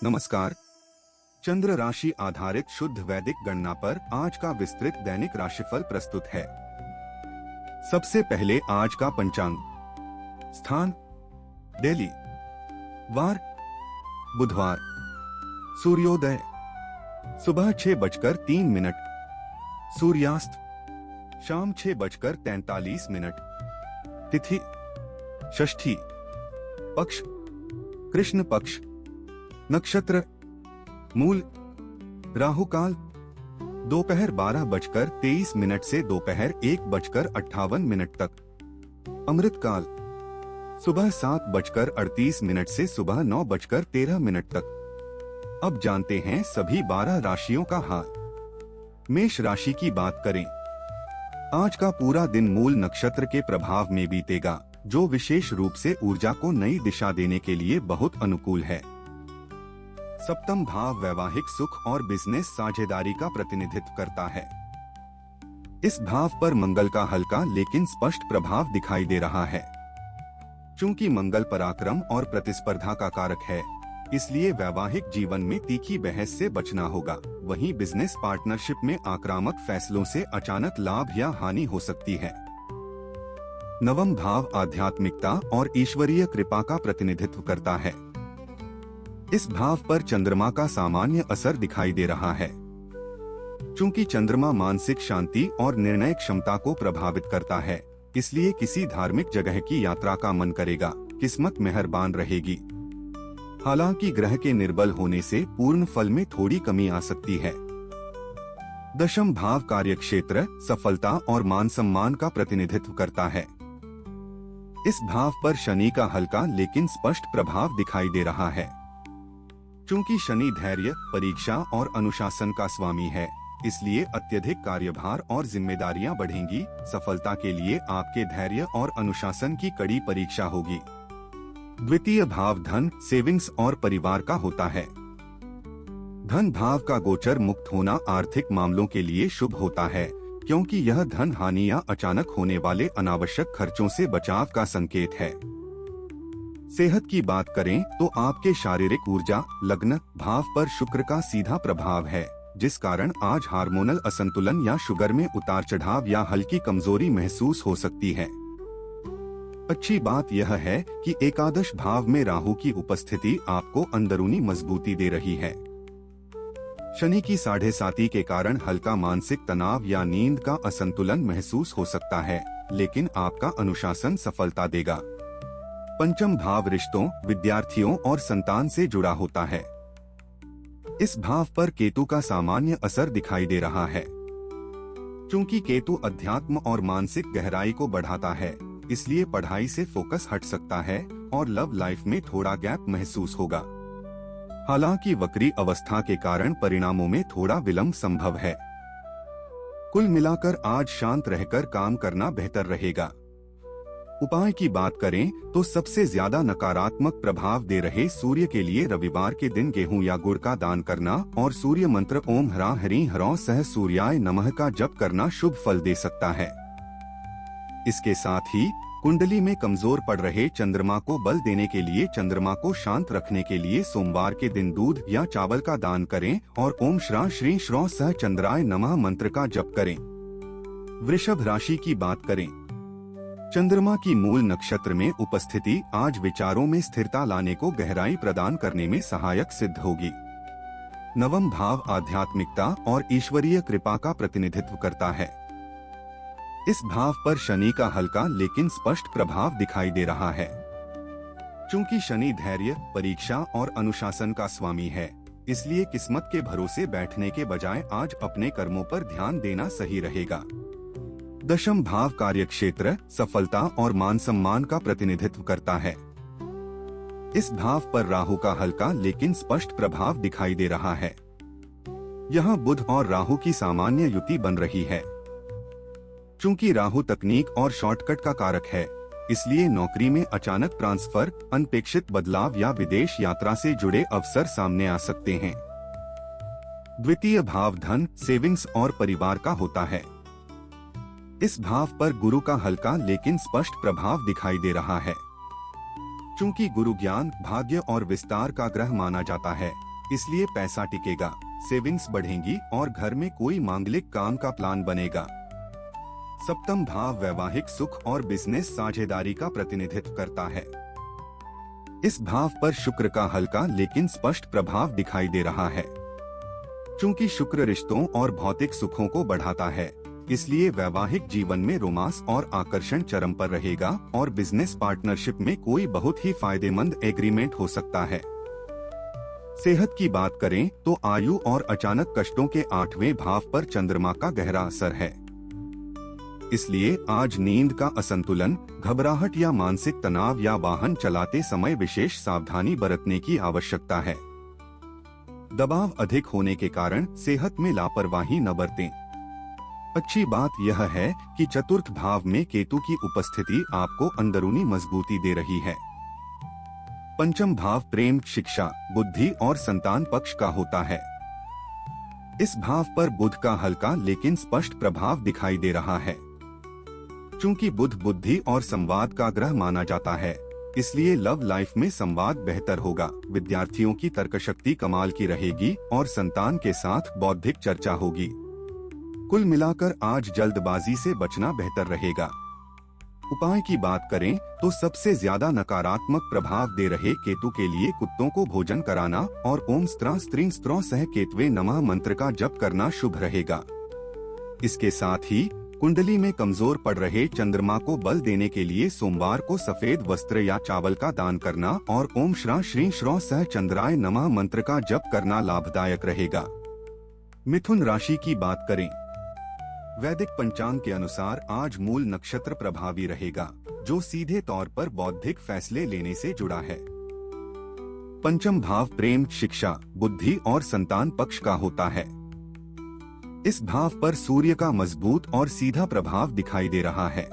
नमस्कार। चंद्र राशि आधारित शुद्ध वैदिक गणना पर आज का विस्तृत दैनिक राशिफल प्रस्तुत है। सबसे पहले आज का पंचांग। स्थान दिल्ली। वार बुधवार। सूर्योदय सुबह 6:03। सूर्यास्त शाम 6:43। तिथि षष्ठी। पक्ष कृष्ण पक्ष। नक्षत्र मूल। राहु काल दोपहर 12:23 से दोपहर 1:58 तक। अमृत काल सुबह 7:38 से सुबह 9:13 तक। अब जानते हैं सभी 12 राशियों का हाल। मेष राशि की बात करें। आज का पूरा दिन मूल नक्षत्र के प्रभाव में बीतेगा, जो विशेष रूप से ऊर्जा को नई दिशा देने के लिए बहुत अनुकूल है। सप्तम भाव वैवाहिक सुख और बिजनेस साझेदारी का प्रतिनिधित्व करता है। इस भाव पर मंगल का हल्का लेकिन स्पष्ट प्रभाव दिखाई दे रहा है। चूंकि मंगल पराक्रम और प्रतिस्पर्धा का कारक है, इसलिए वैवाहिक जीवन में तीखी बहस से बचना होगा। वहीं बिजनेस पार्टनरशिप में आक्रामक फैसलों से अचानक लाभ या हानि हो सकती है। नवम भाव आध्यात्मिकता और ईश्वरीय कृपा का प्रतिनिधित्व करता है। इस भाव पर चंद्रमा का सामान्य असर दिखाई दे रहा है। चूंकि चंद्रमा मानसिक शांति और निर्णय क्षमता को प्रभावित करता है, इसलिए किसी धार्मिक जगह की यात्रा का मन करेगा। किस्मत मेहरबान रहेगी। हालांकि ग्रह के निर्बल होने से पूर्ण फल में थोड़ी कमी आ सकती है। दशम भाव कार्यक्षेत्र, सफलता और मान सम्मान का प्रतिनिधित्व करता है। इस भाव पर शनि का हल्का लेकिन स्पष्ट प्रभाव दिखाई दे रहा है। चूंकि शनि धैर्य, परीक्षा और अनुशासन का स्वामी है, इसलिए अत्यधिक कार्यभार और जिम्मेदारियां बढ़ेंगी। सफलता के लिए आपके धैर्य और अनुशासन की कड़ी परीक्षा होगी। द्वितीय भाव धन, सेविंग्स और परिवार का होता है। धन भाव का गोचर मुक्त होना आर्थिक मामलों के लिए शुभ होता है, क्योंकि यह धन हानि या अचानक होने वाले अनावश्यक खर्चों से बचाव का संकेत है। सेहत की बात करें तो आपके शारीरिक ऊर्जा लग्न भाव पर शुक्र का सीधा प्रभाव है, जिस कारण आज हार्मोनल असंतुलन या शुगर में उतार चढ़ाव या हल्की कमजोरी महसूस हो सकती है। अच्छी बात यह है कि एकादश भाव में राहु की उपस्थिति आपको अंदरूनी मजबूती दे रही है। शनि की 7.5 के कारण हल्का मानसिक तनाव या नींद का असंतुलन महसूस हो सकता है, लेकिन आपका अनुशासन सफलता देगा। पंचम भाव रिश्तों, विद्यार्थियों और संतान से जुड़ा होता है। इस भाव पर केतु का सामान्य असर दिखाई दे रहा है। चूंकि केतु अध्यात्म और मानसिक गहराई को बढ़ाता है, इसलिए पढ़ाई से फोकस हट सकता है और लव लाइफ में थोड़ा गैप महसूस होगा। हालांकि वक्री अवस्था के कारण परिणामों में थोड़ा विलंब संभव है। कुल मिलाकर आज शांत रहकर काम करना बेहतर रहेगा। उपाय की बात करें तो सबसे ज्यादा नकारात्मक प्रभाव दे रहे सूर्य के लिए रविवार के दिन गेहूं या गुड़ का दान करना और सूर्य मंत्र ओम ह्रां हरिं ह्रौं सह सूर्याय नमः का जप करना शुभ फल दे सकता है। इसके साथ ही कुंडली में कमजोर पड़ रहे चंद्रमा को बल देने के लिए चंद्रमा को शांत रखने के लिए सोमवार के दिन दूध या चावल का दान करें और ओम श्रां श्रीं श्रौं सह चंद्राय नमः मंत्र का जप करें। वृषभ राशि की बात करें। चंद्रमा की मूल नक्षत्र में उपस्थिति आज विचारों में स्थिरता लाने को गहराई प्रदान करने में सहायक सिद्ध होगी। नवम भाव आध्यात्मिकता और ईश्वरीय कृपा का प्रतिनिधित्व करता है। इस भाव पर शनि का हल्का लेकिन स्पष्ट प्रभाव दिखाई दे रहा है। चूंकि शनि धैर्य, परीक्षा और अनुशासन का स्वामी है, इसलिए किस्मत के भरोसे बैठने के बजाय आज अपने कर्मों पर ध्यान देना सही रहेगा। दशम भाव कार्यक्षेत्र, सफलता और मान सम्मान का प्रतिनिधित्व करता है। इस भाव पर राहु का हल्का लेकिन स्पष्ट प्रभाव दिखाई दे रहा है। यहाँ बुध और राहु की सामान्य युति बन रही है। चूंकि राहु तकनीक और शॉर्टकट का कारक है, इसलिए नौकरी में अचानक ट्रांसफर, अनपेक्षित बदलाव या विदेश यात्रा से जुड़े अवसर सामने आ सकते हैं। द्वितीय भाव धन, सेविंग्स और परिवार का होता है। इस भाव पर गुरु का हल्का लेकिन स्पष्ट प्रभाव दिखाई दे रहा है। चूंकि गुरु ज्ञान, भाग्य और विस्तार का ग्रह माना जाता है, इसलिए पैसा टिकेगा, सेविंग्स बढ़ेंगी और घर में कोई मांगलिक काम का प्लान बनेगा। सप्तम भाव वैवाहिक सुख और बिजनेस साझेदारी का प्रतिनिधित्व करता है। इस भाव पर शुक्र का हल्का लेकिन स्पष्ट प्रभाव दिखाई दे रहा है। चूंकि शुक्र रिश्तों और भौतिक सुखों को बढ़ाता है, इसलिए वैवाहिक जीवन में रोमांस और आकर्षण चरम पर रहेगा और बिजनेस पार्टनरशिप में कोई बहुत ही फायदेमंद एग्रीमेंट हो सकता है। सेहत की बात करें तो आयु और अचानक कष्टों के 8वें भाव पर चंद्रमा का गहरा असर है। इसलिए आज नींद का असंतुलन, घबराहट या मानसिक तनाव या वाहन चलाते समय विशेष सावधानी बरतने की आवश्यकता है। दबाव अधिक होने के कारण सेहत में लापरवाही न बरतें। अच्छी बात यह है कि चतुर्थ भाव में केतु की उपस्थिति आपको अंदरूनी मजबूती दे रही है। पंचम भाव प्रेम, शिक्षा, बुद्धि और संतान पक्ष का होता है। इस भाव पर बुध का हल्का लेकिन स्पष्ट प्रभाव दिखाई दे रहा है। चूंकि बुध बुद्धि और संवाद का ग्रह माना जाता है, इसलिए लव लाइफ में संवाद बेहतर होगा। विद्यार्थियों की तर्कशक्ति कमाल की रहेगी और संतान के साथ बौद्धिक चर्चा होगी। कुल मिलाकर आज जल्दबाजी से बचना बेहतर रहेगा। उपाय की बात करें तो सबसे ज्यादा नकारात्मक प्रभाव दे रहे केतु के लिए कुत्तों को भोजन कराना और ओम स्त्रा स्त्रीं स्त्रो सह केतवे नमः मंत्र का जप करना शुभ रहेगा। इसके साथ ही कुंडली में कमजोर पड़ रहे चंद्रमा को बल देने के लिए सोमवार को सफेद वस्त्र या चावल का दान करना और ओम श्रा श्री श्रो सह चंद्राय नमः मंत्र का जप करना लाभदायक रहेगा। मिथुन राशि की बात करें, वैदिक पंचांग के अनुसार आज मूल नक्षत्र प्रभावी रहेगा, जो सीधे तौर पर बौद्धिक फैसले लेने से जुड़ा है। पंचम भाव प्रेम, शिक्षा, बुद्धि और संतान पक्ष का होता है। इस भाव पर सूर्य का मजबूत और सीधा प्रभाव दिखाई दे रहा है।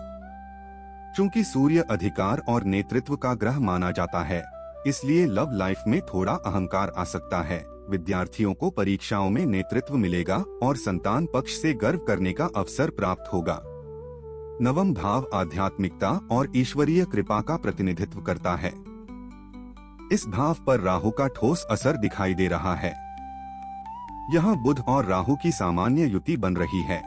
चूंकि सूर्य अधिकार और नेतृत्व का ग्रह माना जाता है, इसलिए लव लाइफ में थोड़ा अहंकार आ सकता है। विद्यार्थियों को परीक्षाओं में नेतृत्व मिलेगा और संतान पक्ष से गर्व करने का अवसर प्राप्त होगा। नवम भाव आध्यात्मिकता और ईश्वरीय कृपा का प्रतिनिधित्व करता है। इस भाव पर राहु का ठोस असर दिखाई दे रहा है। यहाँ बुध और राहु की सामान्य युति बन रही है।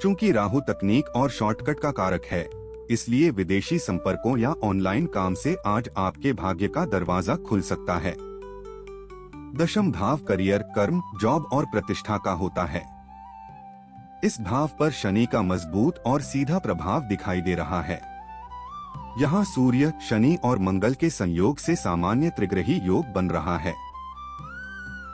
चूंकि राहु तकनीक और शॉर्टकट का कारक है, इसलिए विदेशी संपर्कों या ऑनलाइन काम से आज आपके भाग्य का दरवाजा खुल सकता है। दशम भाव करियर, कर्म, जॉब और प्रतिष्ठा का होता है। इस भाव पर शनि का मजबूत और सीधा प्रभाव दिखाई दे रहा है। यहाँ सूर्य, शनि और मंगल के संयोग से सामान्य त्रिग्रही योग बन रहा है।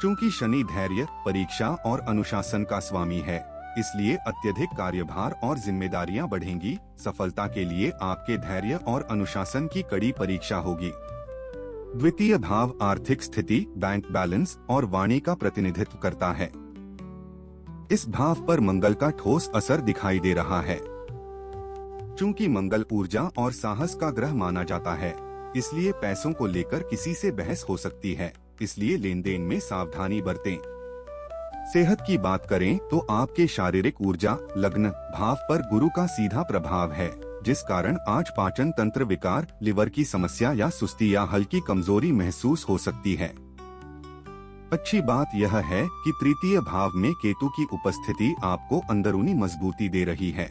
चूंकि शनि धैर्य, परीक्षा और अनुशासन का स्वामी है, इसलिए अत्यधिक कार्यभार और जिम्मेदारियां बढ़ेंगी। सफलता के लिए आपके धैर्य और अनुशासन की कड़ी परीक्षा होगी। द्वितीय भाव आर्थिक स्थिति, बैंक बैलेंस और वाणी का प्रतिनिधित्व करता है। इस भाव पर मंगल का ठोस असर दिखाई दे रहा है। चूंकि मंगल ऊर्जा और साहस का ग्रह माना जाता है, इसलिए पैसों को लेकर किसी से बहस हो सकती है, इसलिए लेन देन में सावधानी बरतें। सेहत की बात करें तो आपके शारीरिक ऊर्जा, लग्न भाव पर गुरु का सीधा प्रभाव है, जिस कारण आज पाचन तंत्र विकार, लिवर की समस्या या सुस्ती या हल्की कमजोरी महसूस हो सकती है। अच्छी बात यह है कि तृतीय भाव में केतु की उपस्थिति आपको अंदरूनी मजबूती दे रही है।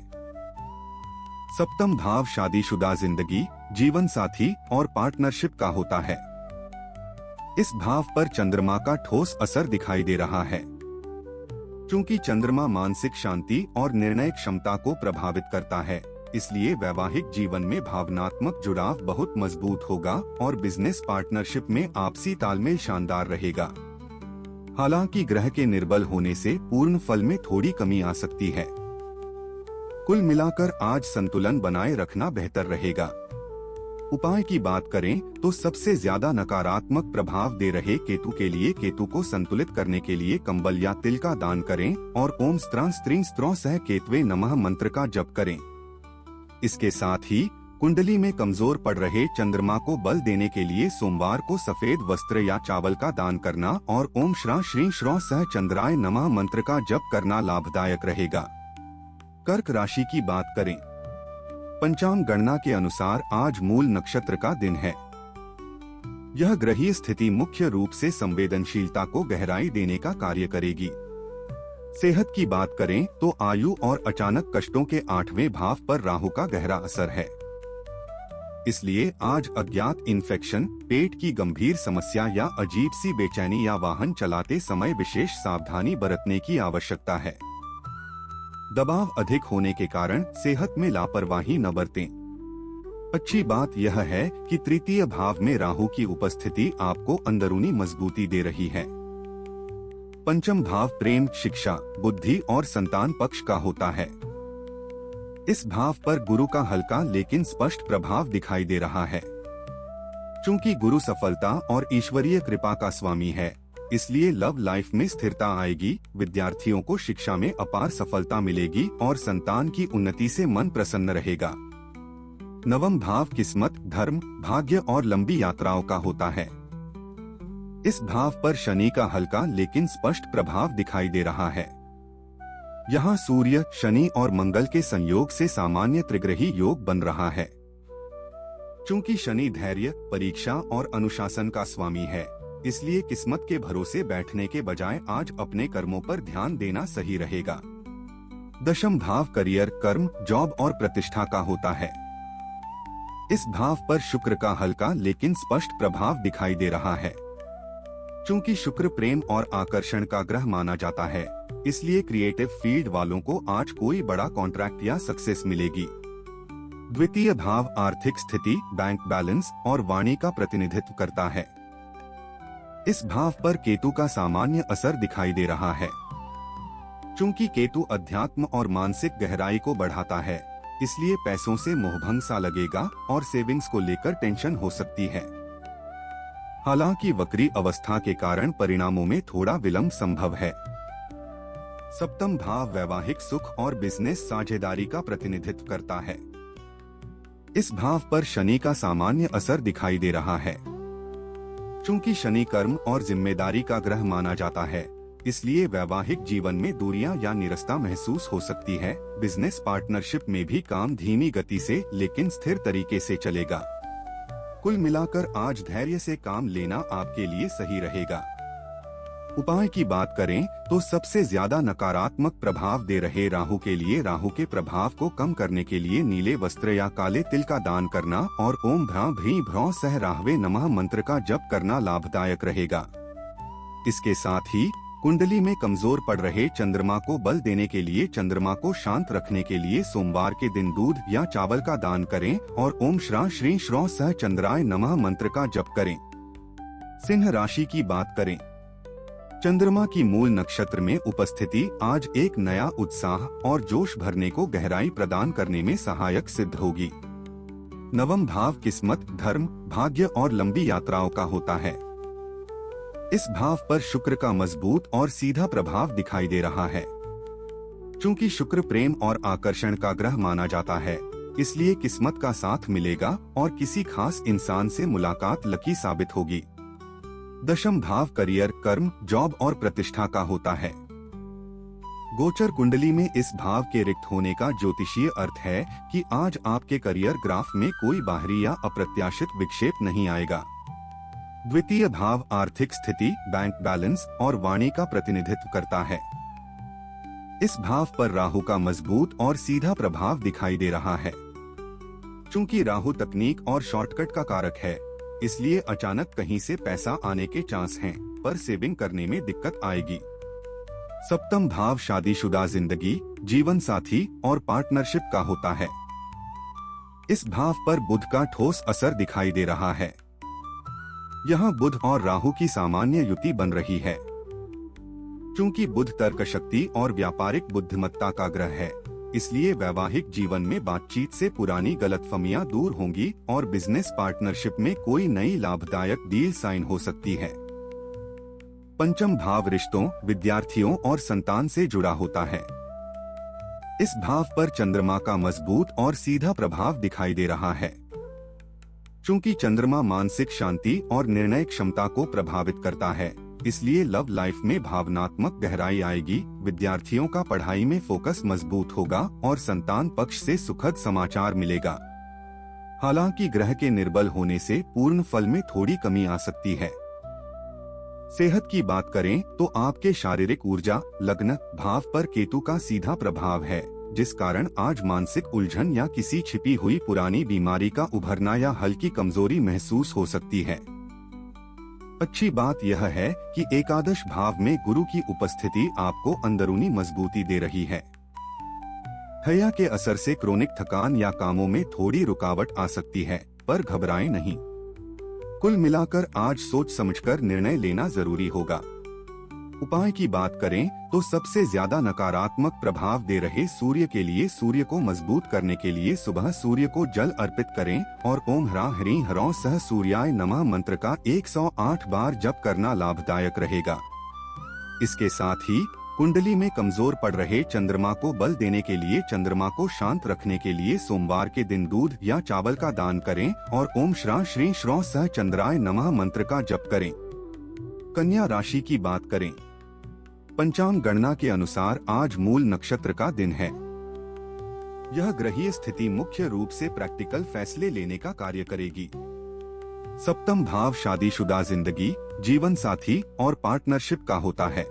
सप्तम भाव शादीशुदा जिंदगी, जीवन साथी और पार्टनरशिप का होता है। इस भाव पर चंद्रमा का ठोस असर दिखाई दे रहा है। चूंकि चंद्रमा मानसिक शांति और निर्णय क्षमता को प्रभावित करता है, इसलिए वैवाहिक जीवन में भावनात्मक जुड़ाव बहुत मजबूत होगा और बिजनेस पार्टनरशिप में आपसी तालमेल शानदार रहेगा। हालांकि ग्रह के निर्बल होने से पूर्ण फल में थोड़ी कमी आ सकती है। कुल मिलाकर आज संतुलन बनाए रखना बेहतर रहेगा। उपाय की बात करें तो सबसे ज्यादा नकारात्मक प्रभाव दे रहे केतु के लिए केतु को संतुलित करने के लिए कंबल या तिल का दान करें और ओम स्त्रां स्त्रीं स्त्रो सह केतवे नमः मंत्र का जप करें। इसके साथ ही कुंडली में कमजोर पड़ रहे चंद्रमा को बल देने के लिए सोमवार को सफेद वस्त्र या चावल का दान करना और ओम श्रा श्री श्रो सह चंद्राय नमः मंत्र का जप करना लाभदायक रहेगा। कर्क राशि की बात करें, पंचांग गणना के अनुसार आज मूल नक्षत्र का दिन है। यह ग्रहीय स्थिति मुख्य रूप से संवेदनशीलता को गहराई देने का कार्य करेगी। सेहत की बात करें तो आयु और अचानक कष्टों के 8वें भाव पर राहु का गहरा असर है। इसलिए आज अज्ञात इन्फेक्शन, पेट की गंभीर समस्या या अजीब सी बेचैनी या वाहन चलाते समय विशेष सावधानी बरतने की आवश्यकता है। दबाव अधिक होने के कारण सेहत में लापरवाही न बरतें। अच्छी बात यह है कि तृतीय भाव में राहु की उपस्थिति आपको अंदरूनी मजबूती दे रही है। पंचम भाव प्रेम, शिक्षा, बुद्धि और संतान पक्ष का होता है। इस भाव पर गुरु का हल्का लेकिन स्पष्ट प्रभाव दिखाई दे रहा है। चूंकि गुरु सफलता और ईश्वरीय कृपा का स्वामी है, इसलिए लव लाइफ में स्थिरता आएगी, विद्यार्थियों को शिक्षा में अपार सफलता मिलेगी और संतान की उन्नति से मन प्रसन्न रहेगा। नवम भाव किस्मत, धर्म, भाग्य और लंबी यात्राओं का होता है। इस भाव पर शनि का हल्का लेकिन स्पष्ट प्रभाव दिखाई दे रहा है। यहाँ सूर्य, शनि और मंगल के संयोग से सामान्य त्रिग्रही योग बन रहा है। चूंकि शनि धैर्य, परीक्षा और अनुशासन का स्वामी है, इसलिए किस्मत के भरोसे बैठने के बजाय आज अपने कर्मों पर ध्यान देना सही रहेगा। दशम भाव करियर, कर्म, जॉब और प्रतिष्ठा का होता है। इस भाव पर शुक्र का हल्का लेकिन स्पष्ट प्रभाव दिखाई दे रहा है। चूंकि शुक्र प्रेम और आकर्षण का ग्रह माना जाता है, इसलिए क्रिएटिव फील्ड वालों को आज कोई बड़ा कॉन्ट्रैक्ट या सक्सेस मिलेगी। द्वितीय भाव आर्थिक स्थिति, बैंक बैलेंस और वाणी का प्रतिनिधित्व करता है। इस भाव पर केतु का सामान्य असर दिखाई दे रहा है। चूंकि केतु अध्यात्म और मानसिक गहराई को बढ़ाता है, इसलिए पैसों से मोहभंग सा लगेगा और सेविंग्स को लेकर टेंशन हो सकती है। हालांकि वक्री अवस्था के कारण परिणामों में थोड़ा विलंब संभव है। सप्तम भाव वैवाहिक सुख और बिजनेस साझेदारी का प्रतिनिधित्व करता है। इस भाव पर शनि का सामान्य असर दिखाई दे रहा है। चूंकि शनि कर्म और जिम्मेदारी का ग्रह माना जाता है, इसलिए वैवाहिक जीवन में दूरियां या निरस्ता महसूस हो सकती है। बिजनेस पार्टनरशिप में भी काम धीमी गति से लेकिन स्थिर तरीके से चलेगा। कुल मिलाकर आज धैर्य से काम लेना आपके लिए सही रहेगा। उपाय की बात करें तो सबसे ज्यादा नकारात्मक प्रभाव दे रहे राहु के लिए राहु के प्रभाव को कम करने के लिए नीले वस्त्र या काले तिल का दान करना और ओम भ्रां भ्रीं भ्रौं सह राहवे नमः मंत्र का जप करना लाभदायक रहेगा। इसके साथ ही कुंडली में कमजोर पड़ रहे चंद्रमा को बल देने के लिए चंद्रमा को शांत रखने के लिए सोमवार के दिन दूध या चावल का दान करें और ओम श्रां श्रीं श्रौं सह चंद्राय नमः मंत्र का जप करें। सिंह राशि की बात करें, चंद्रमा की मूल नक्षत्र में उपस्थिति आज एक नया उत्साह और जोश भरने को गहराई प्रदान करने में सहायक सिद्ध होगी। नवम भाव किस्मत, धर्म, भाग्य और लंबी यात्राओं का होता है। इस भाव पर शुक्र का मजबूत और सीधा प्रभाव दिखाई दे रहा है। चूंकि शुक्र प्रेम और आकर्षण का ग्रह माना जाता है, इसलिए किस्मत का साथ मिलेगा और किसी खास इंसान से मुलाकात लकी साबित होगी। दशम भाव करियर, कर्म, जॉब और प्रतिष्ठा का होता है। गोचर कुंडली में इस भाव के रिक्त होने का ज्योतिषीय अर्थ है कि आज आपके करियर ग्राफ में कोई बाहरी या अप्रत्याशित विक्षेप नहीं आएगा। द्वितीय भाव आर्थिक स्थिति, बैंक बैलेंस और वाणी का प्रतिनिधित्व करता है। इस भाव पर राहु का मजबूत और सीधा प्रभाव दिखाई दे रहा है। चूंकि राहु तकनीक और शॉर्टकट का कारक है, इसलिए अचानक कहीं से पैसा आने के चांस हैं, पर सेविंग करने में दिक्कत आएगी। सप्तम भाव शादीशुदा जिंदगी, जीवन साथी और पार्टनरशिप का होता है। इस भाव पर बुध का ठोस असर दिखाई दे रहा है। यहाँ बुध और राहु की सामान्य युति बन रही है। चूंकि बुध तर्क शक्ति और व्यापारिक बुद्धिमत्ता का ग्रह है, इसलिए वैवाहिक जीवन में बातचीत से पुरानी गलतफहमियां दूर होंगी और बिजनेस पार्टनरशिप में कोई नई लाभदायक डील साइन हो सकती है। पंचम भाव रिश्तों, विद्यार्थियों और संतान से जुड़ा होता है। इस भाव पर चंद्रमा का मजबूत और सीधा प्रभाव दिखाई दे रहा है। चूंकि चंद्रमा मानसिक शांति और निर्णय क्षमता को प्रभावित करता है, इसलिए लव लाइफ में भावनात्मक गहराई आएगी। विद्यार्थियों का पढ़ाई में फोकस मजबूत होगा और संतान पक्ष से सुखद समाचार मिलेगा। हालांकि ग्रह के निर्बल होने से पूर्ण फल में थोड़ी कमी आ सकती है। सेहत की बात करें तो आपके शारीरिक ऊर्जा लग्न भाव पर केतु का सीधा प्रभाव है, जिस कारण आज मानसिक उलझन या किसी छिपी हुई पुरानी बीमारी का उभरना या हल्की कमजोरी महसूस हो सकती है। अच्छी बात यह है कि एकादश भाव में गुरु की उपस्थिति आपको अंदरूनी मजबूती दे रही है। हया के असर से क्रोनिक थकान या कामों में थोड़ी रुकावट आ सकती है, पर घबराएं नहीं। कुल मिलाकर आज सोच समझकर निर्णय लेना जरूरी होगा। उपाय की बात करें तो सबसे ज्यादा नकारात्मक प्रभाव दे रहे सूर्य के लिए सूर्य को मजबूत करने के लिए सुबह सूर्य को जल अर्पित करें और ओम ह्रां ह्रीं ह्रौं सह सूर्याय नमः मंत्र का 108 बार जप करना लाभदायक रहेगा। इसके साथ ही कुंडली में कमजोर पड़ रहे चंद्रमा को बल देने के लिए चंद्रमा को शांत रखने के लिए सोमवार के दिन दूध या चावल का दान करें और ओम श्रां श्रीं श्रौं सह चंद्राय नमः मंत्र का जप करें। कन्या राशि की बात करें, पंचांग गणना के अनुसार आज मूल नक्षत्र का दिन है। यह ग्रहीय स्थिति मुख्य रूप से प्रैक्टिकल फैसले लेने का कार्य करेगी। सप्तम भाव शादीशुदा जिंदगी, जीवन साथी और पार्टनरशिप का होता है।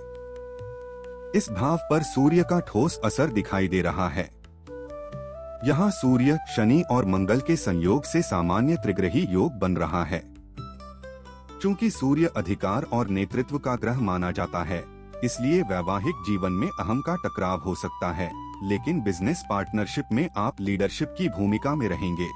इस भाव पर सूर्य का ठोस असर दिखाई दे रहा है। यहाँ सूर्य शनि और मंगल के संयोग से सामान्य त्रिग्रही योग बन रहा है। चूंकि सूर्य अधिकार और नेतृत्व का ग्रह माना जाता है, इसलिए वैवाहिक जीवन में अहम का टकराव हो सकता है, लेकिन बिजनेस पार्टनरशिप में आप लीडरशिप की भूमिका में रहेंगे।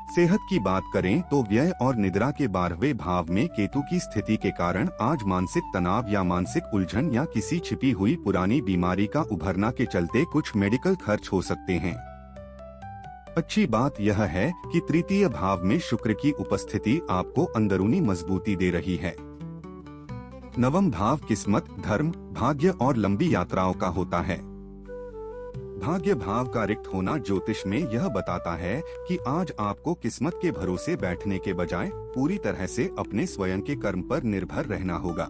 सेहत की बात करें तो व्यय और निद्रा के 12वें भाव में केतु की स्थिति के कारण आज मानसिक तनाव या मानसिक उलझन या किसी छिपी हुई पुरानी बीमारी का उभरना के चलते कुछ मेडिकल खर्च हो सकते हैं। अच्छी बात यह है कि तृतीय भाव में शुक्र की उपस्थिति आपको अंदरूनी मजबूती दे रही है। नवम भाव किस्मत, धर्म, भाग्य और लंबी यात्राओं का होता है। भाग्य भाव का रिक्त होना ज्योतिष में यह बताता है कि आज आपको किस्मत के भरोसे बैठने के बजाय पूरी तरह से अपने स्वयं के कर्म पर निर्भर रहना होगा।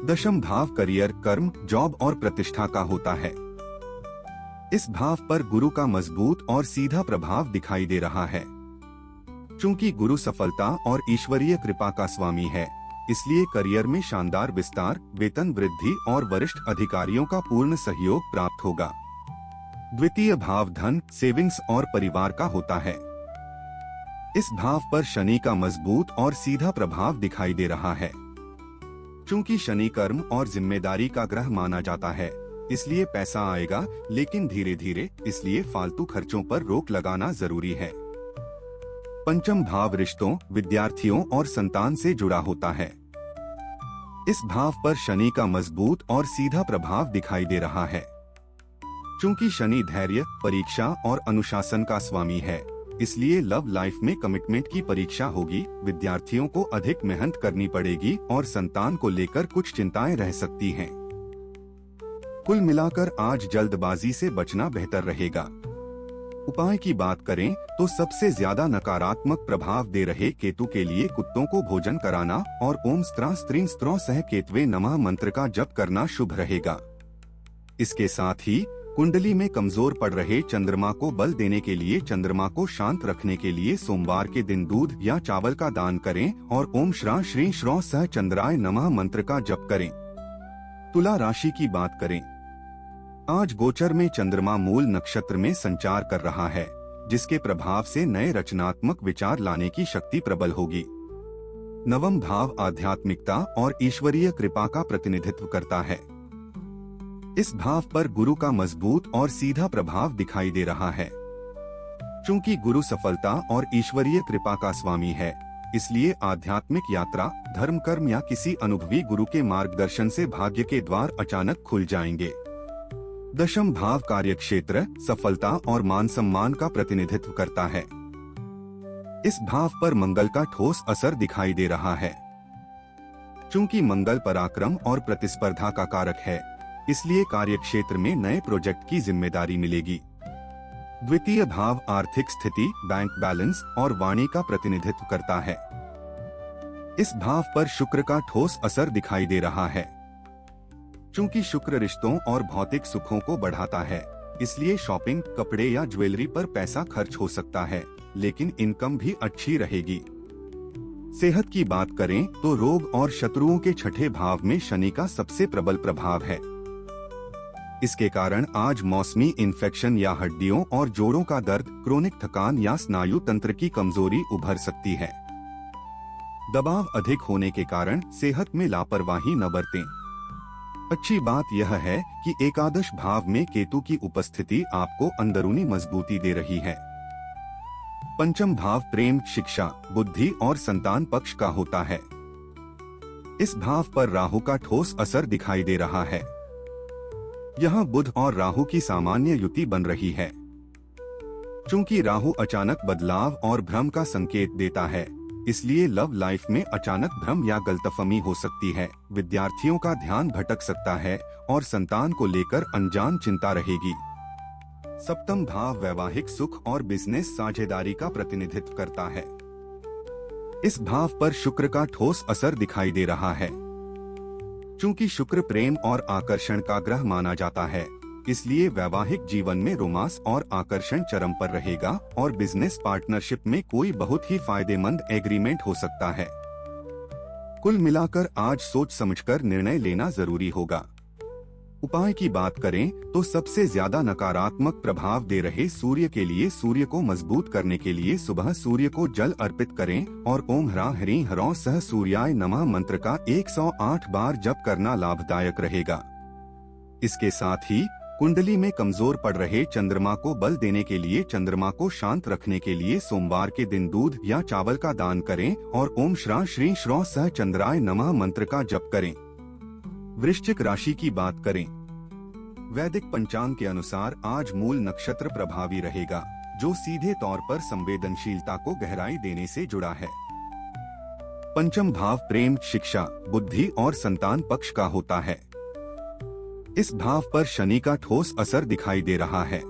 दशम भाव करियर, कर्म, जॉब और प्रतिष्ठा का होता है। इस भाव पर गुरु का मजबूत और सीधा प्रभाव दिखाई दे रहा है। चूंकि गुरु सफलता और ईश्वरीय कृपा का स्वामी है, इसलिए करियर में शानदार विस्तार, वेतन वृद्धि और वरिष्ठ अधिकारियों का पूर्ण सहयोग प्राप्त होगा। द्वितीय भाव धन, सेविंग्स और परिवार का होता है। इस भाव पर शनि का मजबूत और सीधा प्रभाव दिखाई दे रहा है। चूंकि शनि कर्म और जिम्मेदारी का ग्रह माना जाता है, इसलिए पैसा आएगा, लेकिन धीरे धीरे, इसलिए फालतू खर्चों पर रोक लगाना जरूरी है। पंचम भाव रिश्तों, विद्यार्थियों और संतान से जुड़ा होता है। इस भाव पर शनि का मजबूत और सीधा प्रभाव दिखाई दे रहा है। चूंकि शनि धैर्य, परीक्षा और अनुशासन का स्वामी है, इसलिए लव लाइफ में कमिटमेंट की परीक्षा होगी, विद्यार्थियों को अधिक मेहनत करनी पड़ेगी और संतान को लेकर कुछ चिंताएं रह सकती हैं। कुल मिलाकर आज जल्दबाजी से बचना बेहतर रहेगा। उपाय की बात करें तो सबसे ज्यादा नकारात्मक प्रभाव दे रहे केतु के लिए कुत्तों को भोजन कराना और ओम स्त्रां स्त्रीं स्त्रौं सह केतवे नमः मंत्र का जप करना शुभ रहेगा। इसके साथ ही कुंडली में कमजोर पड़ रहे चंद्रमा को बल देने के लिए चंद्रमा को शांत रखने के लिए सोमवार के दिन दूध या चावल का दान करें और ओम श्रां श्रीं श्रौं सह चंद्राय नमः मंत्र का जप करें। तुला राशि की बात करें, आज गोचर में चंद्रमा मूल नक्षत्र में संचार कर रहा है, जिसके प्रभाव से नए रचनात्मक विचार लाने की शक्ति प्रबल होगी। नवम भाव आध्यात्मिकता और ईश्वरीय कृपा का प्रतिनिधित्व करता है। इस भाव पर गुरु का मजबूत और सीधा प्रभाव दिखाई दे रहा है। चूंकि गुरु सफलता और ईश्वरीय कृपा का स्वामी है, इसलिए आध्यात्मिक यात्रा, धर्म कर्म या किसी अनुभवी गुरु के मार्गदर्शन से भाग्य के द्वार अचानक खुल जाएंगे। दशम भाव कार्यक्षेत्र, सफलता और मान सम्मान का प्रतिनिधित्व करता है। इस भाव पर मंगल का ठोस असर दिखाई दे रहा है। चूंकि मंगल पराक्रम और प्रतिस्पर्धा का कारक है, इसलिए कार्यक्षेत्र में नए प्रोजेक्ट की जिम्मेदारी मिलेगी। द्वितीय भाव आर्थिक स्थिति, बैंक बैलेंस और वाणी का प्रतिनिधित्व करता है। इस भाव पर शुक्र का ठोस असर दिखाई दे रहा है। चूंकि शुक्र रिश्तों और भौतिक सुखों को बढ़ाता है, इसलिए शॉपिंग, कपड़े या ज्वेलरी पर पैसा खर्च हो सकता है, लेकिन इनकम भी अच्छी रहेगी। सेहत की बात करें तो रोग और शत्रुओं के छठे भाव में शनि का सबसे प्रबल प्रभाव है। इसके कारण आज मौसमी इन्फेक्शन या हड्डियों और जोड़ों का दर्द, क्रोनिक थकान या स्नायु तंत्र की कमजोरी उभर सकती है। दबाव अधिक होने के कारण सेहत में लापरवाही न बरतें। अच्छी बात यह है कि एकादश भाव में केतु की उपस्थिति आपको अंदरूनी मजबूती दे रही है। पंचम भाव प्रेम, शिक्षा, बुद्धि और संतान पक्ष का होता है। इस भाव पर राहु का ठोस असर दिखाई दे रहा है। यहाँ बुध और राहु की सामान्य युति बन रही है। चूंकि राहु अचानक बदलाव और भ्रम का संकेत देता है, इसलिए लव लाइफ में अचानक भ्रम या गलतफहमी हो सकती है। विद्यार्थियों का ध्यान भटक सकता है और संतान को लेकर अनजान चिंता रहेगी। सप्तम भाव वैवाहिक सुख और बिजनेस साझेदारी का प्रतिनिधित्व करता है। इस भाव पर शुक्र का ठोस असर दिखाई दे रहा है। चूंकि शुक्र प्रेम और आकर्षण का ग्रह माना जाता है, इसलिए वैवाहिक जीवन में रोमांस और आकर्षण चरम पर रहेगा और बिजनेस पार्टनरशिप में कोई बहुत ही फायदेमंद एग्रीमेंट हो सकता है। कुल मिलाकर आज सोच समझकर निर्णय लेना जरूरी होगा। उपाय की बात करें तो सबसे ज्यादा नकारात्मक प्रभाव दे रहे सूर्य के लिए सूर्य को मजबूत करने के लिए सुबह सूर्य को जल अर्पित करें और ओम ह्रां ह्रीं ह्रौं सह सूर्याय नमः मंत्र का 108 बार जप करना लाभदायक रहेगा। इसके साथ ही कुंडली में कमजोर पड़ रहे चंद्रमा को बल देने के लिए चंद्रमा को शांत रखने के लिए सोमवार के दिन दूध या चावल का दान करें और ओम श्रां श्रीं श्रौं सह चंद्राय नमः मंत्र का जप करें। वृश्चिक राशि की बात करें, वैदिक पंचांग के अनुसार आज मूल नक्षत्र प्रभावी रहेगा, जो सीधे तौर पर संवेदनशीलता को गहराई देने से जुड़ा है। पंचम भाव प्रेम, शिक्षा, बुद्धि और संतान पक्ष का होता है। इस भाव पर शनि का ठोस असर दिखाई दे रहा है।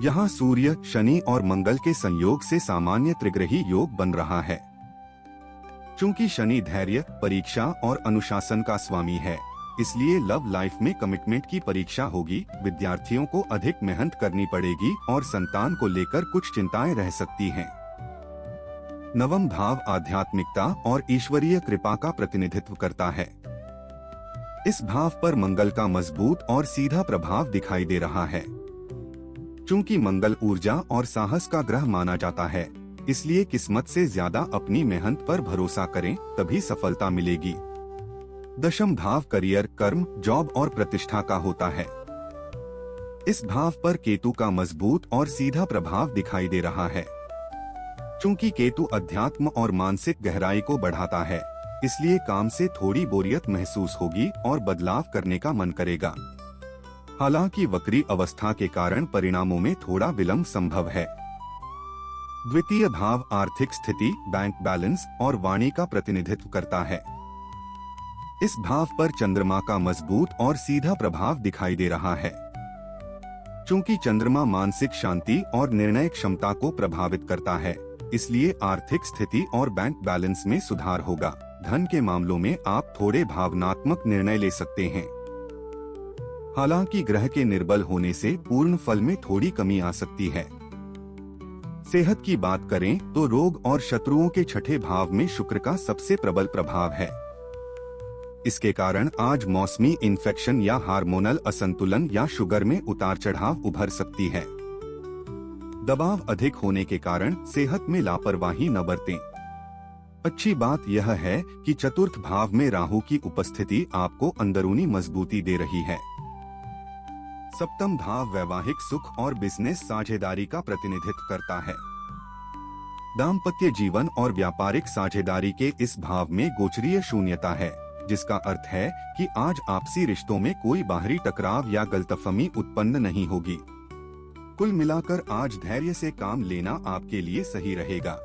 यहाँ सूर्य, शनि और मंगल के संयोग से सामान्य त्रिग्रही योग बन रहा है। चूंकि शनि धैर्य, परीक्षा और अनुशासन का स्वामी है, इसलिए लव लाइफ में कमिटमेंट की परीक्षा होगी। विद्यार्थियों को अधिक मेहनत करनी पड़ेगी और संतान को लेकर कुछ चिंताएं रह सकती हैं। नवम भाव आध्यात्मिकता और ईश्वरीय कृपा का प्रतिनिधित्व करता है। इस भाव पर मंगल का मजबूत और सीधा प्रभाव दिखाई दे रहा है। चूंकि मंगल ऊर्जा और साहस का ग्रह माना जाता है, इसलिए किस्मत से ज्यादा अपनी मेहनत पर भरोसा करें, तभी सफलता मिलेगी। दशम भाव करियर, कर्म, जॉब और प्रतिष्ठा का होता है। इस भाव पर केतु का मजबूत और सीधा प्रभाव दिखाई दे रहा है। चूंकि केतु अध्यात्म और मानसिक गहराई को बढ़ाता है, इसलिए काम से थोड़ी बोरियत महसूस होगी और बदलाव करने का मन करेगा। हालांकि वक्री अवस्था के कारण परिणामों में थोड़ा विलंब संभव है। द्वितीय भाव आर्थिक स्थिति, बैंक बैलेंस और वाणी का प्रतिनिधित्व करता है। इस भाव पर चंद्रमा का मजबूत और सीधा प्रभाव दिखाई दे रहा है। चूंकि चंद्रमा मानसिक शांति और निर्णय क्षमता को प्रभावित करता है, इसलिए आर्थिक स्थिति और बैंक बैलेंस में सुधार होगा। धन के मामलों में आप थोड़े भावनात्मक निर्णय ले सकते हैं। हालांकि ग्रह के निर्बल होने से पूर्ण फल में थोड़ी कमी आ सकती है। सेहत की बात करें तो रोग और शत्रुओं के छठे भाव में शुक्र का सबसे प्रबल प्रभाव है। इसके कारण आज मौसमी इन्फेक्शन या हार्मोनल असंतुलन या शुगर में उतार चढ़ाव उभर सकती है। दबाव अधिक होने के कारण सेहत में लापरवाही न बरतें। अच्छी बात यह है कि चतुर्थ भाव में राहु की उपस्थिति आपको अंदरूनी मजबूती दे रही है। सप्तम भाव वैवाहिक सुख और बिजनेस साझेदारी का प्रतिनिधित्व करता है। दाम्पत्य जीवन और व्यापारिक साझेदारी के इस भाव में गोचरीय शून्यता है, जिसका अर्थ है कि आज आपसी रिश्तों में कोई बाहरी टकराव या गलतफहमी उत्पन्न नहीं होगी। कुल मिलाकर आज धैर्य से काम लेना आपके लिए सही रहेगा।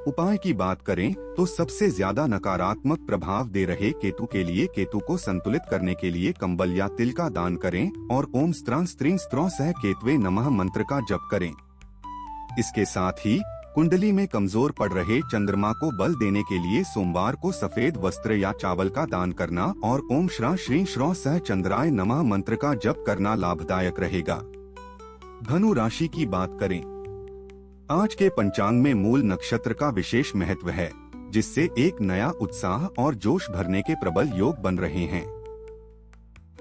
उपाय की बात करें तो सबसे ज्यादा नकारात्मक प्रभाव दे रहे केतु के लिए केतु को संतुलित करने के लिए कंबल या तिल का दान करें और ओम स्त्रां स्त्रीं स्त्रौं सह केतवे नमः मंत्र का जप करें। इसके साथ ही कुंडली में कमजोर पड़ रहे चंद्रमा को बल देने के लिए सोमवार को सफेद वस्त्र या चावल का दान करना और ओम श्रां श्रीं श्रौं सह चंद्राय नमः मंत्र का जप करना लाभदायक रहेगा। धनु राशि की बात करें, आज के पंचांग में मूल नक्षत्र का विशेष महत्व है, जिससे एक नया उत्साह और जोश भरने के प्रबल योग बन रहे हैं।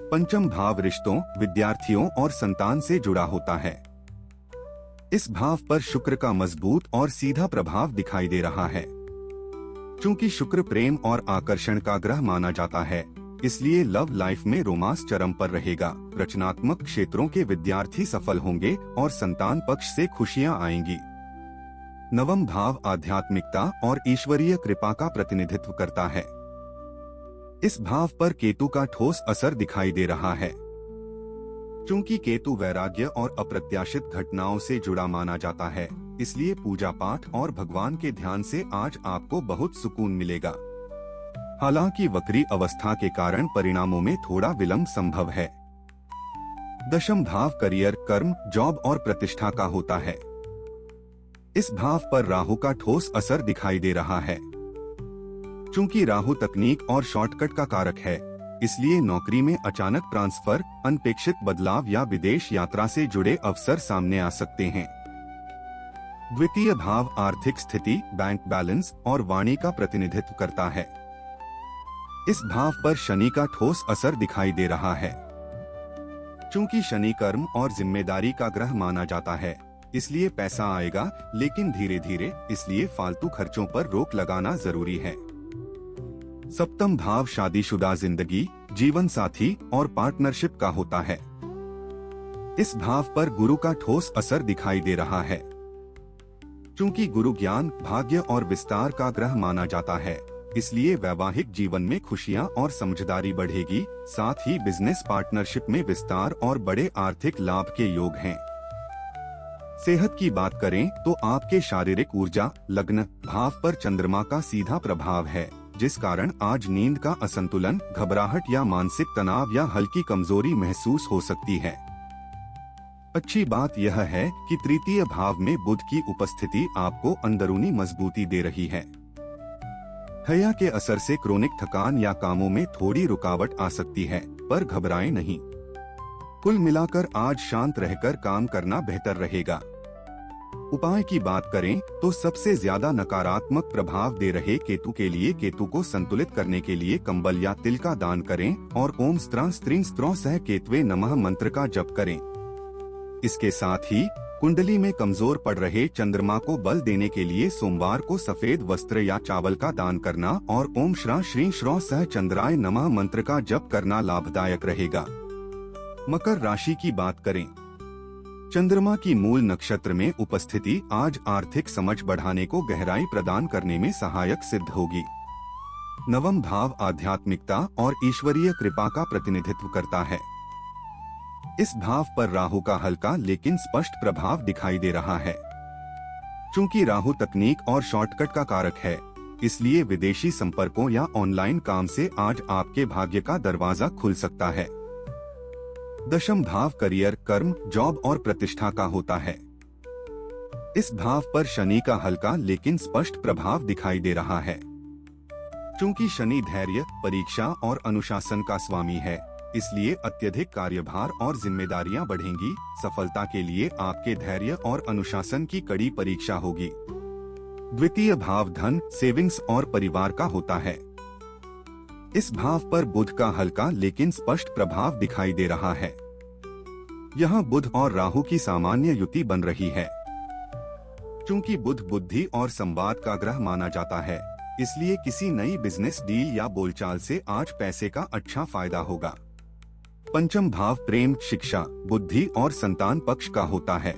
पंचम भाव रिश्तों, विद्यार्थियों और संतान से जुड़ा होता है। इस भाव पर शुक्र का मजबूत और सीधा प्रभाव दिखाई दे रहा है। चूंकि शुक्र प्रेम और आकर्षण का ग्रह माना जाता है, इसलिए लव लाइफ में रोमांस चरम पर रहेगा। रचनात्मक क्षेत्रों के विद्यार्थी सफल होंगे और संतान पक्ष से खुशियां आएंगी। नवम भाव आध्यात्मिकता और ईश्वरीय कृपा का प्रतिनिधित्व करता है। इस भाव पर केतु का ठोस असर दिखाई दे रहा है। चूंकि केतु वैराग्य और अप्रत्याशित घटनाओं से जुड़ा माना जाता है, इसलिए पूजा पाठ और भगवान के ध्यान से आज आपको बहुत सुकून मिलेगा। हालांकि वक्री अवस्था के कारण परिणामों में थोड़ा विलंब संभव है। दशम भाव करियर, कर्म, जॉब और प्रतिष्ठा का होता है। इस भाव पर राहु का ठोस असर दिखाई दे रहा है। चूंकि राहु तकनीक और शॉर्टकट का कारक है, इसलिए नौकरी में अचानक ट्रांसफर, अनपेक्षित बदलाव या विदेश यात्रा से जुड़े अवसर सामने आ सकते हैं। द्वितीय भाव आर्थिक स्थिति, बैंक बैलेंस और वाणी का प्रतिनिधित्व करता है। इस भाव पर शनि का ठोस असर दिखाई दे रहा है। चूंकि शनि कर्म और जिम्मेदारी का ग्रह माना जाता है, इसलिए पैसा आएगा, लेकिन धीरे धीरे, इसलिए फालतू खर्चों पर रोक लगाना जरूरी है। सप्तम भाव शादीशुदा जिंदगी, जीवन साथी और पार्टनरशिप का होता है। इस भाव पर गुरु का ठोस असर दिखाई दे रहा है। चूंकि गुरु ज्ञान, भाग्य और विस्तार का ग्रह माना जाता है, इसलिए वैवाहिक जीवन में खुशियां और समझदारी बढ़ेगी। साथ ही बिजनेस पार्टनरशिप में विस्तार और बड़े आर्थिक लाभ के योग हैं। सेहत की बात करें तो आपके शारीरिक ऊर्जा, लग्न भाव पर चंद्रमा का सीधा प्रभाव है, जिस कारण आज नींद का असंतुलन, घबराहट या मानसिक तनाव या हल्की कमजोरी महसूस हो सकती है। अच्छी बात यह है कि तृतीय भाव में बुध की उपस्थिति आपको अंदरूनी मजबूती दे रही है। हया के असर से क्रोनिक थकान या कामों में थोड़ी रुकावट आ सकती है, पर घबराएं नहीं। कुल मिलाकर आज शांत रहकर काम करना बेहतर रहेगा। उपाय की बात करें तो सबसे ज्यादा नकारात्मक प्रभाव दे रहे केतु के लिए केतु को संतुलित करने के लिए कंबल या तिल का दान करें और ओम स्त्रां स्त्रीं स्त्रों सह केतवे नमः मंत्र का जप करें। इसके साथ ही कुंडली में कमजोर पड़ रहे चंद्रमा को बल देने के लिए सोमवार को सफेद वस्त्र या चावल का दान करना और ओम श्रां श्रीं श्रौ सह चंद्राय नमः मंत्र का जप करना लाभदायक रहेगा। मकर राशि की बात करें, चंद्रमा की मूल नक्षत्र में उपस्थिति आज आर्थिक समझ बढ़ाने को गहराई प्रदान करने में सहायक सिद्ध होगी। नवम भाव आध्यात्मिकता और ईश्वरीय कृपा का प्रतिनिधित्व करता है। इस भाव पर राहु का हल्का लेकिन स्पष्ट प्रभाव दिखाई दे रहा है। चूंकि राहु तकनीक और शॉर्टकट का कारक है, इसलिए विदेशी संपर्कों या ऑनलाइन काम से आज आपके भाग्य का दरवाजा खुल सकता है। दशम भाव करियर, कर्म, जॉब और प्रतिष्ठा का होता है। इस भाव पर शनि का हल्का लेकिन स्पष्ट प्रभाव दिखाई दे रहा है। चूंकि शनि धैर्य, परीक्षा और अनुशासन का स्वामी है, इसलिए अत्यधिक कार्यभार और जिम्मेदारियां बढ़ेंगी। सफलता के लिए आपके धैर्य और अनुशासन की कड़ी परीक्षा होगी। द्वितीय भाव धन, सेविंग्स और परिवार का होता है। इस भाव पर बुध का हल्का लेकिन स्पष्ट प्रभाव दिखाई दे रहा है। यहाँ बुध और राहु की सामान्य युति बन रही है। चूंकि बुध बुद्धि और संवाद का ग्रह माना जाता है, इसलिए किसी नई बिजनेस डील या बोलचाल से आज पैसे का अच्छा फायदा होगा। पंचम भाव प्रेम, शिक्षा, बुद्धि और संतान पक्ष का होता है।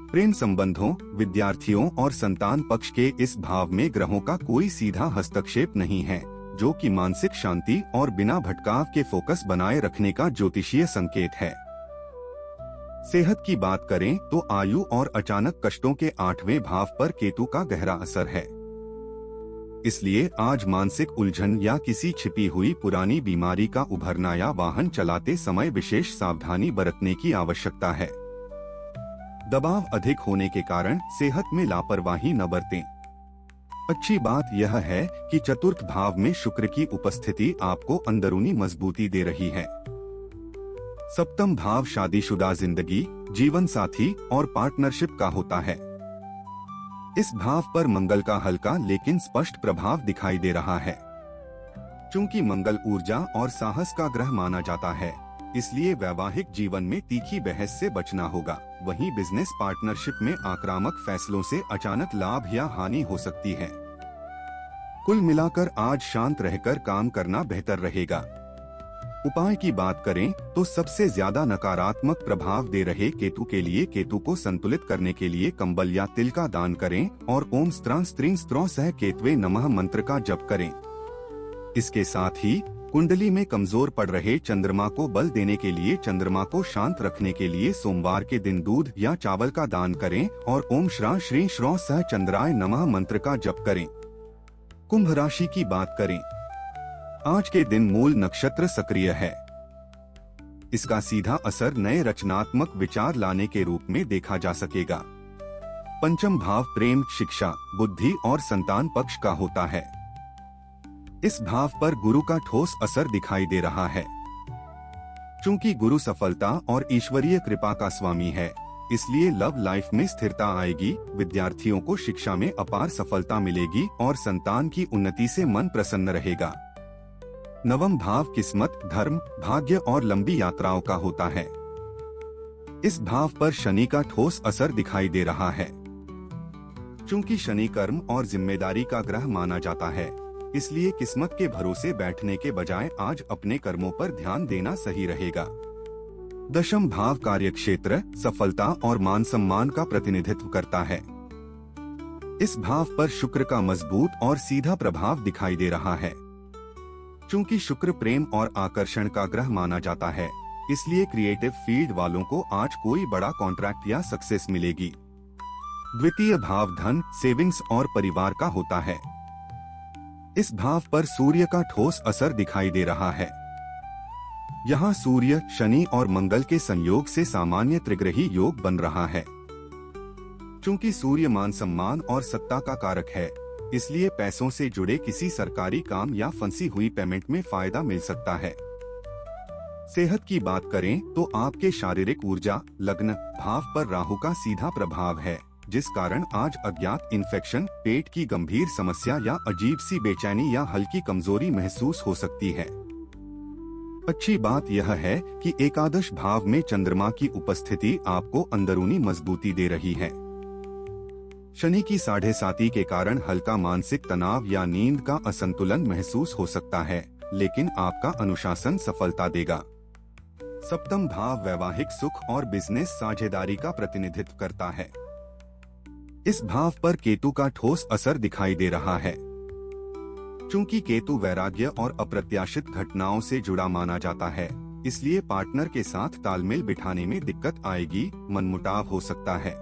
प्रेम संबंधों, विद्यार्थियों और संतान पक्ष के इस भाव में ग्रहों का कोई सीधा हस्तक्षेप नहीं है, जो कि मानसिक शांति और बिना भटकाव के फोकस बनाए रखने का ज्योतिषीय संकेत है। सेहत की बात करें तो आयु और अचानक कष्टों के 8वें भाव पर केतु का गहरा असर है। इसलिए आज मानसिक उलझन या किसी छिपी हुई पुरानी बीमारी का उभरना या वाहन चलाते समय विशेष सावधानी बरतने की आवश्यकता है। दबाव अधिक होने के कारण सेहत में लापरवाही न बरतें। अच्छी बात यह है कि चतुर्थ भाव में शुक्र की उपस्थिति आपको अंदरूनी मजबूती दे रही है। सप्तम भाव शादीशुदा जिंदगी, जीवन साथी और पार्टनरशिप का होता है। इस भाव पर मंगल का हल्का लेकिन स्पष्ट प्रभाव दिखाई दे रहा है। चूंकि मंगल ऊर्जा और साहस का ग्रह माना जाता है, इसलिए वैवाहिक जीवन में तीखी बहस से बचना होगा। वहीं बिजनेस पार्टनरशिप में आक्रामक फैसलों से अचानक लाभ या हानि हो सकती है। कुल मिलाकर आज शांत रहकर काम करना बेहतर रहेगा। उपाय की बात करें तो सबसे ज्यादा नकारात्मक प्रभाव दे रहे केतु के लिए केतु को संतुलित करने के लिए कंबल या तिल का दान करें और ओम स्त्रां स्त्रीं स्त्रों सह केतवे नमः मंत्र का जप करें। इसके साथ ही कुंडली में कमजोर पड़ रहे चंद्रमा को बल देने के लिए चंद्रमा को शांत रखने के लिए सोमवार के दिन दूध या चावल का दान करें और ओम श्रां श्रीं श्रों सह चंद्राय नमः मंत्र का जप करें। कुंभ राशि की बात करें, आज के दिन मूल नक्षत्र सक्रिय है। इसका सीधा असर नए रचनात्मक विचार लाने के रूप में देखा जा सकेगा। पंचम भाव प्रेम, शिक्षा, बुद्धि और संतान पक्ष का होता है। इस भाव पर गुरु का ठोस असर दिखाई दे रहा है। चूंकि गुरु सफलता और ईश्वरीय कृपा का स्वामी है, इसलिए लव लाइफ में स्थिरता आएगी। विद्यार्थियों को शिक्षा में अपार सफलता मिलेगी और संतान की उन्नति से मन प्रसन्न रहेगा। नवम भाव किस्मत, धर्म, भाग्य और लंबी यात्राओं का होता है। इस भाव पर शनि का ठोस असर दिखाई दे रहा है। चूंकि शनि कर्म और जिम्मेदारी का ग्रह माना जाता है, इसलिए किस्मत के भरोसे बैठने के बजाय आज अपने कर्मों पर ध्यान देना सही रहेगा। दशम भाव कार्यक्षेत्र, सफलता और मान सम्मान का प्रतिनिधित्व करता है। इस भाव पर शुक्र का मजबूत और सीधा प्रभाव दिखाई दे रहा है। चूंकि शुक्र प्रेम और आकर्षण का ग्रह माना जाता है, इसलिए क्रिएटिव फील्ड वालों को आज कोई बड़ा कॉन्ट्रैक्ट या सक्सेस मिलेगी। द्वितीय भाव धन, सेविंग्स और परिवार का होता है। इस भाव पर सूर्य का ठोस असर दिखाई दे रहा है। यहाँ सूर्य, शनि और मंगल के संयोग से सामान्य त्रिग्रही योग बन रहा है। चूंकि सूर्य मान सम्मान और सत्ता का कारक है, इसलिए पैसों से जुड़े किसी सरकारी काम या फंसी हुई पेमेंट में फायदा मिल सकता है। सेहत की बात करें तो आपके शारीरिक ऊर्जा, लग्न भाव पर राहु का सीधा प्रभाव है, जिस कारण आज अज्ञात इन्फेक्शन, पेट की गंभीर समस्या या अजीब सी बेचैनी या हल्की कमजोरी महसूस हो सकती है। अच्छी बात यह है कि एकादश भाव में चंद्रमा की उपस्थिति आपको अंदरूनी मजबूती दे रही है। शनि की 7.5 के कारण हल्का मानसिक तनाव या नींद का असंतुलन महसूस हो सकता है, लेकिन आपका अनुशासन सफलता देगा। सप्तम भाव वैवाहिक सुख और बिजनेस साझेदारी का प्रतिनिधित्व करता है। इस भाव पर केतु का ठोस असर दिखाई दे रहा है। चूंकि केतु वैराग्य और अप्रत्याशित घटनाओं से जुड़ा माना जाता है, इसलिए पार्टनर के साथ तालमेल बिठाने में दिक्कत आएगी, मनमुटाव हो सकता है।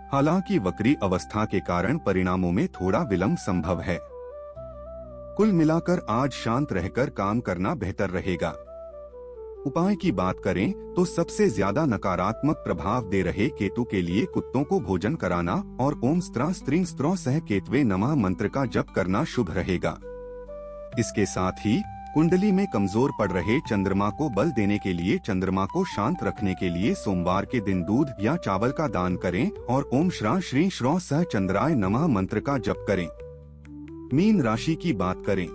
हालांकि वक्री अवस्था के कारण परिणामों में थोड़ा विलंब संभव है। कुल मिलाकर आज शांत रहकर काम करना बेहतर रहेगा। उपाय की बात करें तो सबसे ज्यादा नकारात्मक प्रभाव दे रहे केतु के लिए कुत्तों को भोजन कराना और ओम स्त्रां स्त्रीं स्त्रों सह केतवे नमः मंत्र का जप करना शुभ रहेगा। इसके साथ ही कुंडली में कमजोर पड़ रहे चंद्रमा को बल देने के लिए चंद्रमा को शांत रखने के लिए सोमवार के दिन दूध या चावल का दान करें और ओम श्रां श्रीं श्रों सह चंद्राय नमः मंत्र का जप करें। मीन राशि की बात करें,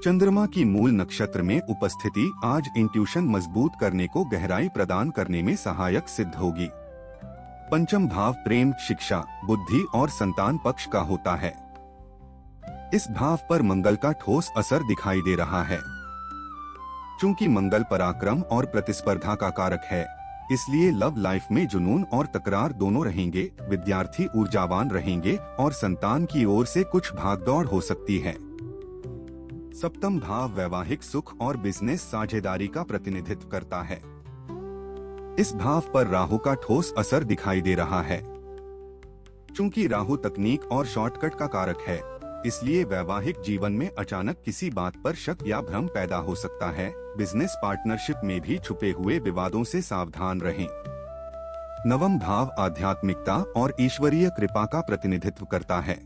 चंद्रमा की मूल नक्षत्र में उपस्थिति आज इंट्यूशन मजबूत करने को गहराई प्रदान करने में सहायक सिद्ध होगी। पंचम भाव प्रेम, शिक्षा, बुद्धि और संतान पक्ष का होता है। इस भाव पर मंगल का ठोस असर दिखाई दे रहा है। चूंकि मंगल पराक्रम और प्रतिस्पर्धा का कारक है, इसलिए लव लाइफ में जुनून और तकरार दोनों रहेंगे। विद्यार्थी ऊर्जावान रहेंगे और संतान की ओर से कुछ भागदौड़ हो सकती है। सप्तम भाव वैवाहिक सुख और बिजनेस साझेदारी का प्रतिनिधित्व करता है। इस भाव पर राहु का ठोस असर दिखाई दे रहा है। चूंकि राहु तकनीक और शॉर्टकट का कारक है, इसलिए वैवाहिक जीवन में अचानक किसी बात पर शक या भ्रम पैदा हो सकता है। बिजनेस पार्टनरशिप में भी छुपे हुए विवादों से सावधान रहें। नवम भाव आध्यात्मिकता और ईश्वरीय कृपा का प्रतिनिधित्व करता है।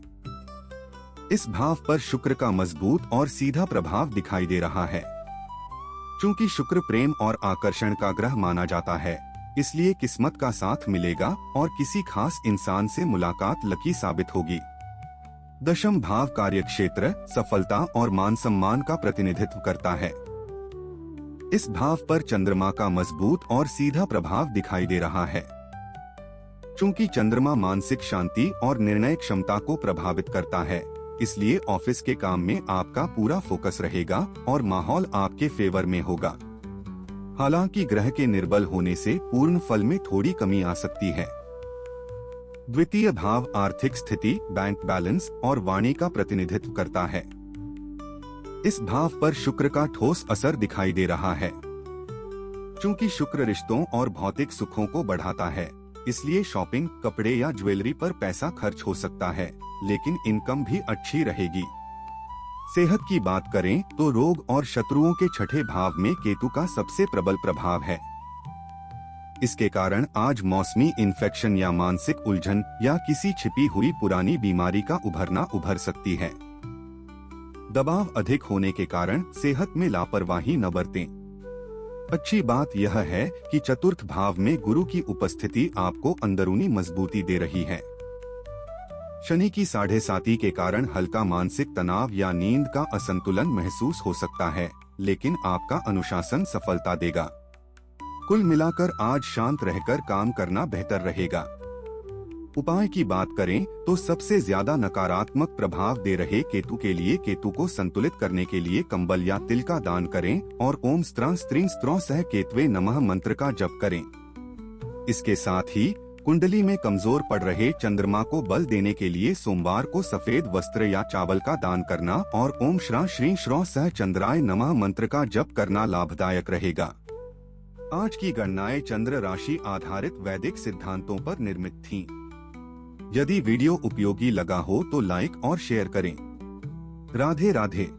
इस भाव पर शुक्र का मजबूत और सीधा प्रभाव दिखाई दे रहा है। चूंकि शुक्र प्रेम और आकर्षण का ग्रह माना जाता है, इसलिए किस्मत का साथ मिलेगा और किसी खास इंसान से मुलाकात लकी साबित होगी। दशम भाव कार्यक्षेत्र, सफलता और मान सम्मान का प्रतिनिधित्व करता है। इस भाव पर चंद्रमा का मजबूत और सीधा प्रभाव दिखाई दे रहा है। चूंकि चंद्रमा मानसिक शांति और निर्णय क्षमता को प्रभावित करता है, इसलिए ऑफिस के काम में आपका पूरा फोकस रहेगा और माहौल आपके फेवर में होगा। हालांकि ग्रह के निर्बल होने से पूर्ण फल में थोड़ी कमी आ सकती है। द्वितीय भाव आर्थिक स्थिति, बैंक बैलेंस और वाणी का प्रतिनिधित्व करता है। इस भाव पर शुक्र का ठोस असर दिखाई दे रहा है। चूंकि शुक्र रिश्तों और भौतिक सुखों को बढ़ाता है, इसलिए शॉपिंग, कपड़े या ज्वेलरी पर पैसा खर्च हो सकता है, लेकिन इनकम भी अच्छी रहेगी। सेहत की बात करें तो रोग और शत्रुओं के छठे भाव में केतु का सबसे प्रबल प्रभाव है। इसके कारण आज मौसमी इन्फेक्शन या मानसिक उलझन या किसी छिपी हुई पुरानी बीमारी का उभरना उभर सकती है। दबाव अधिक होने के कारण सेहत में लापरवाही न बरतें। अच्छी बात यह है कि चतुर्थ भाव में गुरु की उपस्थिति आपको अंदरूनी मजबूती दे रही है। शनि की 7.5 के कारण हल्का मानसिक तनाव या नींद का असंतुलन महसूस हो सकता है, लेकिन आपका अनुशासन सफलता देगा। कुल मिलाकर आज शांत रहकर काम करना बेहतर रहेगा। उपाय की बात करें तो सबसे ज्यादा नकारात्मक प्रभाव दे रहे केतु के लिए केतु को संतुलित करने के लिए कंबल या तिल का दान करें और ओम स्त्रां स्त्रीं स्त्रों सह केतवे नमः मंत्र का जप करें। इसके साथ ही कुंडली में कमजोर पड़ रहे चंद्रमा को बल देने के लिए सोमवार को सफेद वस्त्र या चावल का दान करना और ओम श्रां श्रीं श्रौं सह चंद्राय नमः मंत्र का जप करना लाभदायक रहेगा। आज की गणनाएं चंद्र राशि आधारित वैदिक सिद्धांतों पर निर्मित थीं। यदि वीडियो उपयोगी लगा हो तो लाइक और शेयर करें। राधे राधे।